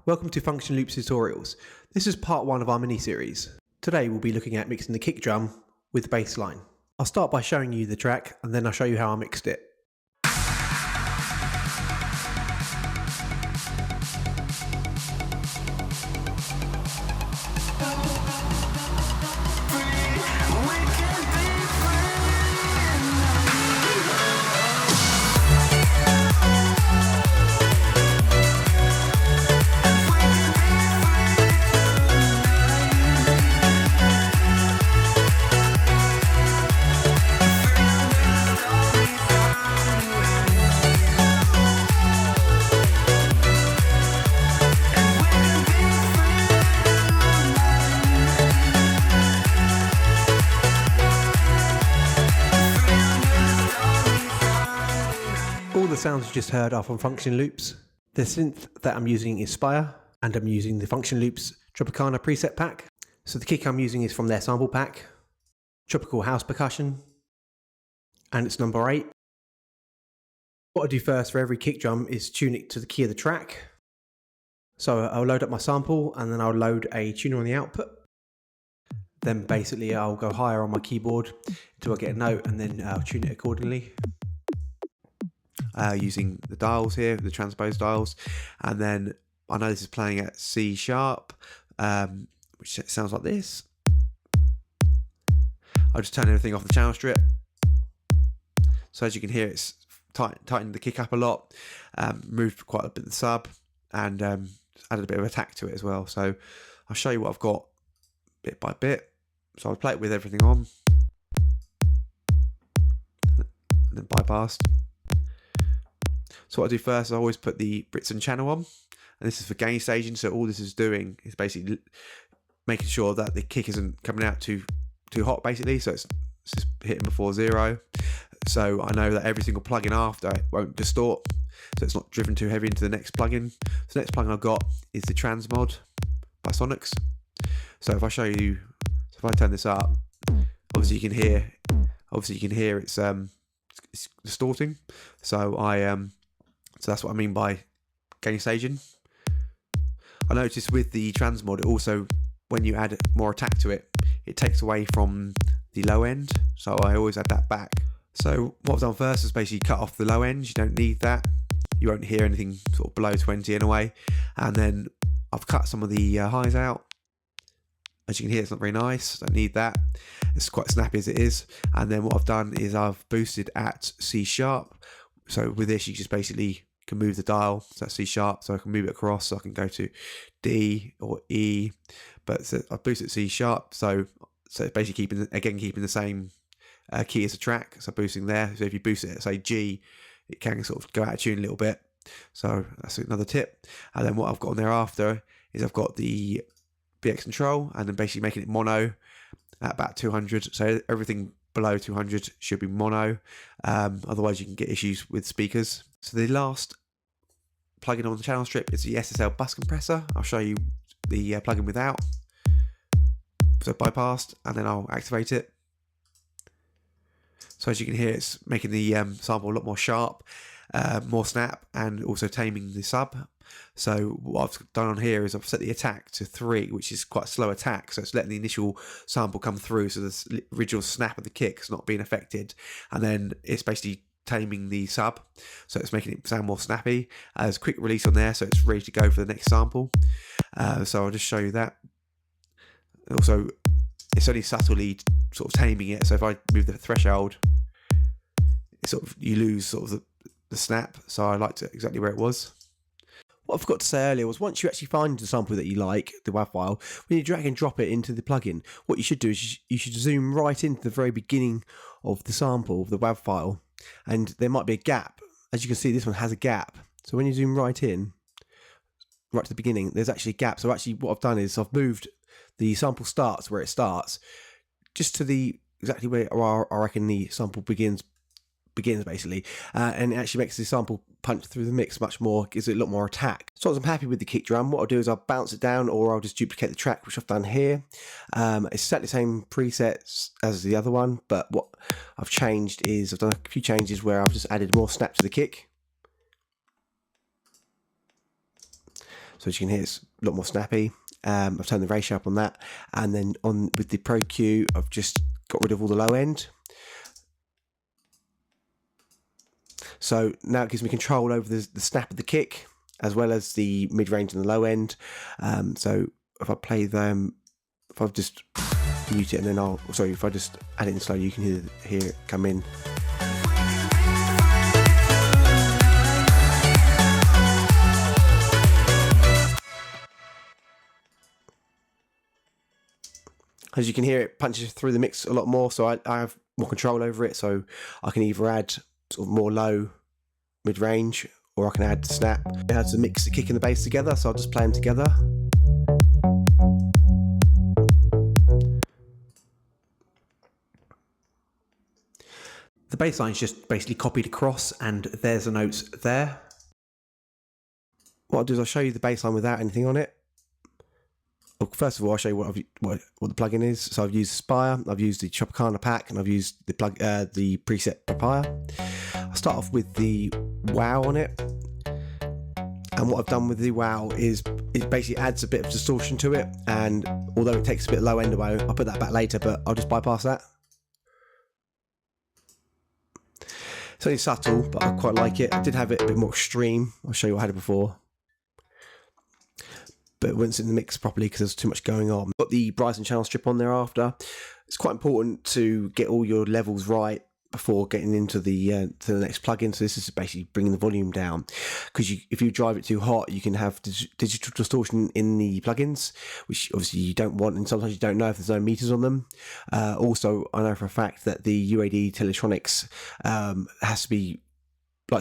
Welcome to Function Loops Tutorials. This is part 1 of our mini-series. Today we'll be looking at mixing the kick drum with the bass line. I'll start by showing you the track and then I'll show you how I mixed it. All the sounds you just heard are from Function Loops. The synth that I'm using is Spire, and I'm using the Function Loops Tropicana preset pack. So the kick I'm using is from their sample pack, Tropical House Percussion, and it's number 8. What I do first for every kick drum is tune it to the key of the track. So I'll load up my sample and then I'll load a tuner on the output. Then basically I'll go higher on my keyboard until I get a note and then I'll tune it accordingly. Using the dials here, the transpose dials, and then I know this is playing at C sharp, which sounds like this. I'll just turn everything off the channel strip. So as you can hear, it's tightened the kick up a lot, moved quite a bit of the sub, and added a bit of attack to it as well. So I'll show you what I've got bit by bit. So I'll play it with everything on, and then bypassed. So what I do first is I always put the Brixton channel on, and this is for gain staging. So all this is doing is basically making sure that the kick isn't coming out too hot, basically. So it's just hitting before 0. So I know that every single plugin after it won't distort, so it's not driven too heavy into the next plugin. So the next plugin I've got is the Transmod by Sonics. So if I show you, so if I turn this up, obviously you can hear it's distorting. So that's what I mean by gain staging. I noticed with the Transmod, it also, when you add more attack to it, it takes away from the low end. So I always add that back. So what I've done first is basically cut off the low end. You don't need that. You won't hear anything sort of below 20 anyway. And then I've cut some of the highs out. As you can hear, it's not very nice. Don't need that. It's quite snappy as it is. And then what I've done is I've boosted at C sharp. So with this, you just basically can move the dial. So that's C sharp. So I can move it across. So I can go to D or E. But so I've boosted C sharp. So it's basically keeping the same key as the track. So boosting there. So if you boost it at say G, it can sort of go out of tune a little bit. So that's another tip. And then what I've got on there after is I've got the BX control, and then basically making it mono at about 200. So everything below 200 should be mono. Otherwise you can get issues with speakers. So the last plugin on the channel strip is the SSL bus compressor. I'll show you the plugin without. So bypassed, and then I'll activate it. So as you can hear, it's making the sample a lot more sharp, more snap, and also taming the sub. So what I've done on here is I've set the attack to 3, which is quite a slow attack. So it's letting the initial sample come through, so the original snap of the kick is not being affected. And then it's basically taming the sub, so it's making it sound more snappy. There's a quick release on there, so it's ready to go for the next sample. So I'll just show you that. Also, it's only subtly sort of taming it. So if I move the threshold, it's you lose sort of the snap. So I liked it exactly where it was. What I forgot to say earlier was once you actually find the sample that you like, the WAV file, when you drag and drop it into the plugin, what you should do is you should zoom right into the very beginning of the sample, of the WAV file, and there might be a gap. As you can see, this one has a gap. So when you zoom right in, right to the beginning, there's actually a gap. So actually what I've done is I've moved the sample starts where it starts, just to the exactly where I reckon the sample begins basically, and it actually makes the sample punch through the mix much more, gives it a lot more attack. So as I'm happy with the kick drum, what I'll do is I'll bounce it down, or I'll just duplicate the track, which I've done here. It's exactly the same presets as the other one, but what I've changed is I've done a few changes where I've just added more snap to the kick. So as you can hear, it's a lot more snappy. I've turned the ratio up on that, and then on with the Pro Q, I've just got rid of all the low end. So now it gives me control over the snap of the kick, as well as the mid-range and the low end. So if I play them, if I just mute it and then if I just add it in slow, you can hear it come in. As you can hear, it punches through the mix a lot more, so I have more control over it, so I can either add sort of more low, mid-range, or I can add snap. It has to mix the kick and the bass together, so I'll just play them together. The bass line is just basically copied across, and there's the notes there. What I'll do is I'll show you the bass line without anything on it. Well, first of all, I'll show you what the plugin is. So I've used Spire, I've used the Tropicana pack, and I've used the preset Papaya. I'll start off with the wow on it. And what I've done with the wow is it basically adds a bit of distortion to it. And although it takes a bit of low end away, I'll put that back later, but I'll just bypass that. It's only subtle, but I quite like it. I did have it a bit more extreme. I'll show you what I had it before. But it wasn't in the mix properly because there's too much going on. Got the Bryson channel strip on there after. It's quite important to get all your levels right before getting into the next plugin. So this is basically bringing the volume down, because if you drive it too hot, you can have digital distortion in the plugins, which obviously you don't want, and sometimes you don't know if there's no meters on them. Also, I know for a fact that the UAD Teletronics has to be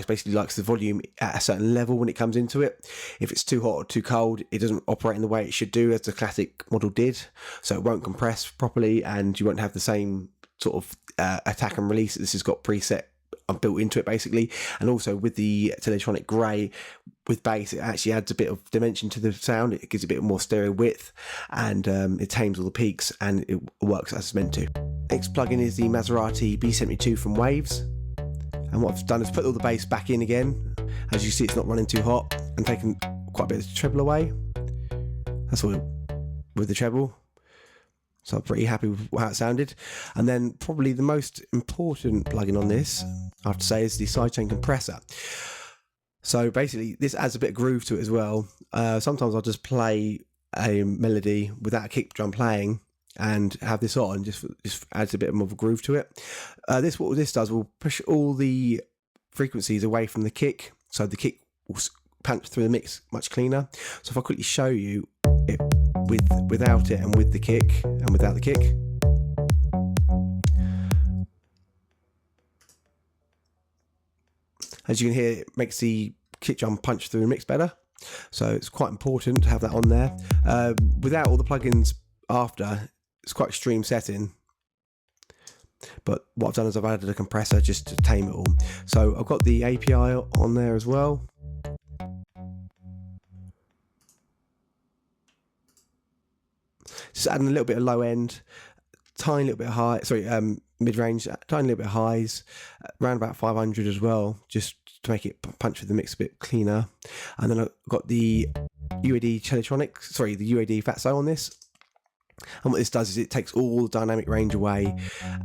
basically likes the volume at a certain level when it comes into it. If it's too hot or too cold, it doesn't operate in the way it should do, as the classic model did. So it won't compress properly, and you won't have the same sort of attack and release. This has got preset built into it basically. And also with the Teletronic Grey with bass, it actually adds a bit of dimension to the sound. It gives a bit more stereo width, and it tames all the peaks, and it works as it's meant to. Next plugin is the Maserati B72 from Waves. And what I've done is put all the bass back in again. As you see, it's not running too hot, and taken quite a bit of the treble away. That's all with the treble. So I'm pretty happy with how it sounded. And then probably the most important plugin on this, I have to say, is the sidechain compressor. So basically, this adds a bit of groove to it as well. Sometimes I'll just play a melody without a kick drum playing, and have this on, just adds a bit more of a groove to it. What this does will push all the frequencies away from the kick, so the kick will punch through the mix much cleaner. So if I quickly show you it without it and with the kick and without the kick. As you can hear, it makes the kick drum punch through the mix better. So it's quite important to have that on there. Without all the plugins after, it's quite extreme setting, but what I've done is I've added a compressor just to tame it all. So I've got the API on there as well. Just adding a little bit of low end, tiny little bit of high, mid-range, tiny little bit of highs, around about 500 as well, just to make it punch through the mix a bit cleaner. And then I've got the UAD Teletronics, the UAD Fatso on this. And what this does is it takes all the dynamic range away.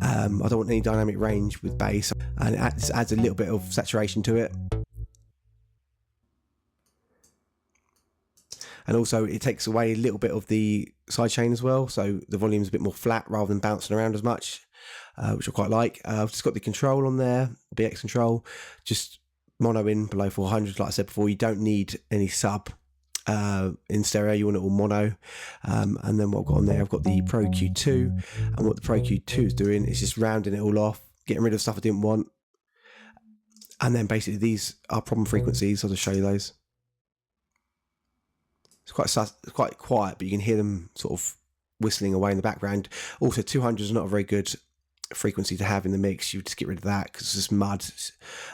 I don't want any dynamic range with bass, and it adds a little bit of saturation to it. And also it takes away a little bit of the sidechain as well, so the volume's a bit more flat rather than bouncing around as much, which I quite like. I've just got the control on there, BX control, just mono in below 400. Like I said before, you don't need any sub in stereo, you want it all mono. And then what I've got on there, I've got the Pro Q2, and what the Pro Q2 is doing is just rounding it all off, getting rid of stuff I didn't want. And then basically these are problem frequencies. I'll just show you those. It's quite quiet, but you can hear them sort of whistling away in the background. Also, 200 is not a very good frequency to have in the mix. You just get rid of that because it's just mud.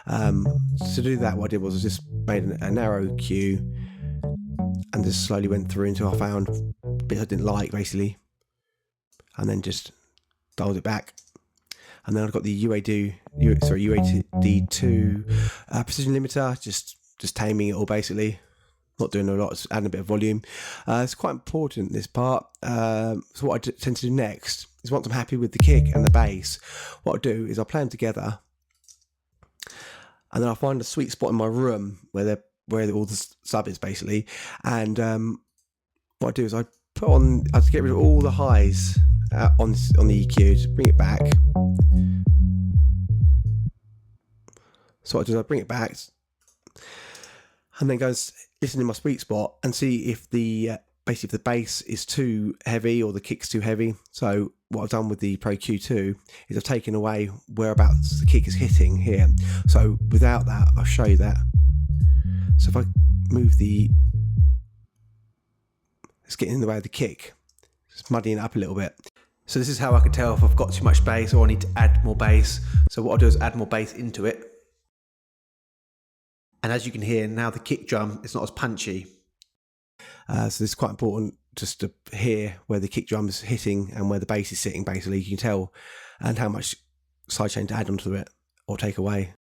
To do that, what I did was I just made a narrow Q and just slowly went through until I found bits I didn't like, basically, and then just dialed it back. And then I've got the UAD2 precision limiter, just taming it all basically. not doing a lot, just adding a bit of volume. It's quite important, this part. So what I tend to do next is, once I'm happy with the kick and the bass, what I do is I play them together, and then I find a sweet spot in my room where all the sub is basically, and what I do is I get rid of all the highs on the EQ, to bring it back. So what I do is I bring it back, and then go and listen in my sweet spot and see if basically if the bass is too heavy or the kick's too heavy. So what I've done with the Pro Q2 is I've taken away whereabouts the kick is hitting here. So without that, I'll show you that. So if I move it's getting in the way of the kick, just muddying it up a little bit. So this is how I can tell if I've got too much bass or I need to add more bass. So what I'll do is add more bass into it. And as you can hear now, the kick drum is not as punchy. So this is quite important, just to hear where the kick drum is hitting and where the bass is sitting, basically. You can tell, and how much sidechain to add onto it or take away.